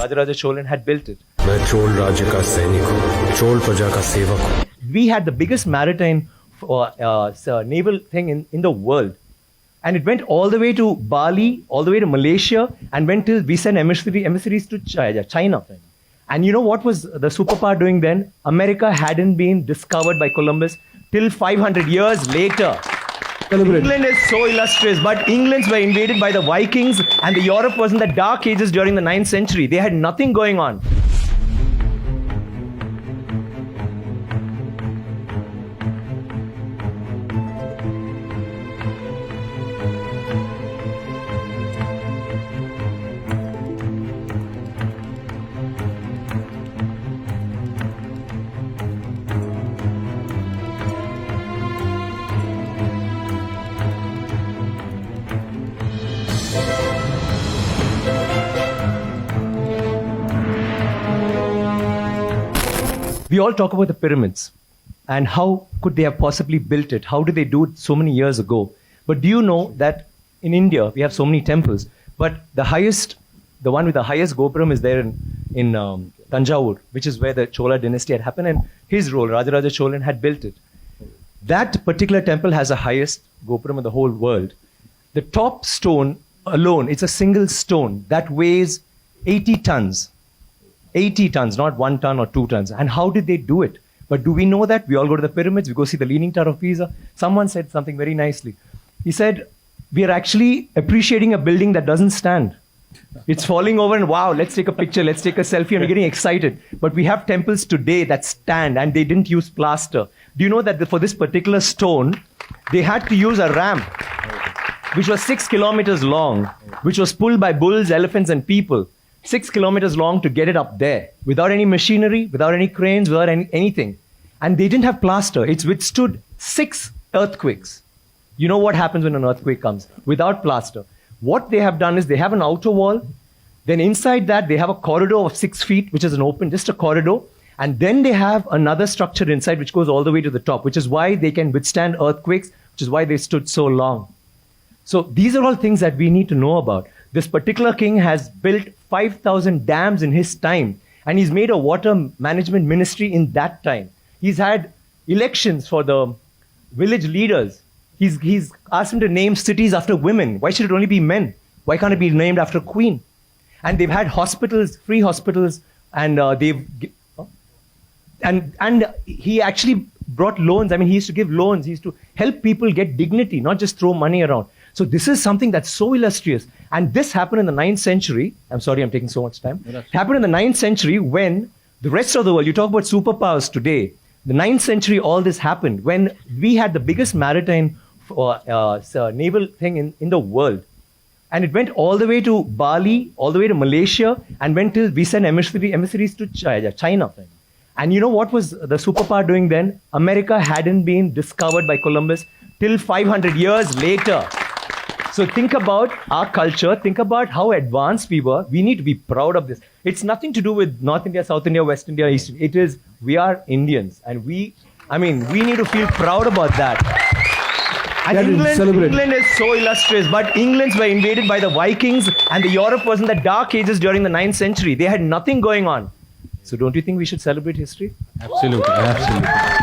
Rajaraja Cholan had built it. मैं चोल राज्य का सैनिक हूँ, चोल प्रजा का सेवक हूँ. We had the biggest maritime naval thing in the world. And it went all the way to Bali, all the way to Malaysia, and went till we sent emissaries to China. And you know what was the superpower doing then? America hadn't been discovered by Columbus till 500 years later. England is so illustrious, but Englands were invaded by the Vikings, and the Europe was in the dark ages during the 9th century. They had nothing going on. We all talk about the pyramids and how could they have possibly built it? How did they do it so many years ago? But do you know that in India we have so many temples, but the one with the highest gopuram is there in Thanjavur, which is where the Chola Dynasty had happened, and his role, Rajaraja Cholan, had built it. That particular temple has the highest gopuram in the whole world. The top stone alone, it's a single stone that weighs 80 tons. 80 tons, not 1 ton or 2 tons. And how did they do it? But do we know that? We all go to the pyramids, we go see the Leaning Tower of Pisa. Someone said something very nicely. He said, we are actually appreciating a building that doesn't stand. It's falling over and wow, let's take a picture, let's take a selfie, and we're getting excited. But we have temples today that stand and they didn't use plaster. Do you know that for this particular stone, they had to use a ramp, which was 6 kilometers long, which was pulled by bulls, elephants, and people. 6 kilometers long to get it up there, without any machinery, without any cranes, without anything. And they didn't have plaster. It's withstood 6 earthquakes. You know what happens when an earthquake comes? Without plaster. What they have done is they have an outer wall. Then inside that, they have a corridor of 6 feet, which is an open, just a corridor. And then they have another structure inside, which goes all the way to the top, which is why they can withstand earthquakes, which is why they stood so long. So these are all things that we need to know about. This particular king has built 5,000 dams in his time, and he's made a water management ministry in that time. He's had elections for the village leaders. He's asked them to name cities after women. Why should it only be men? Why can't it be named after a queen? And they've had hospitals, free hospitals, and he actually brought loans. I mean, he used to give loans. He used to help people get dignity, not just throw money around. So this is something that's so illustrious. And this happened in the 9th century. I'm sorry, I'm taking so much time. It happened in the 9th century when the rest of the world, you talk about superpowers today, the 9th century, all this happened when we had the biggest maritime naval thing in the world. And it went all the way to Bali, all the way to Malaysia, and went till we sent emissaries to China. And you know what was the superpower doing then? America hadn't been discovered by Columbus till 500 years later. So think about our culture, think about how advanced we were. We need to be proud of this. It's nothing to do with North India, South India, West India, East. It is, we are Indians. And we need to feel proud about that. And England is so illustrious, but Englands were invaded by the Vikings, and the Europe was in the dark ages during the 9th century. They had nothing going on. So don't you think we should celebrate history? Absolutely, absolutely.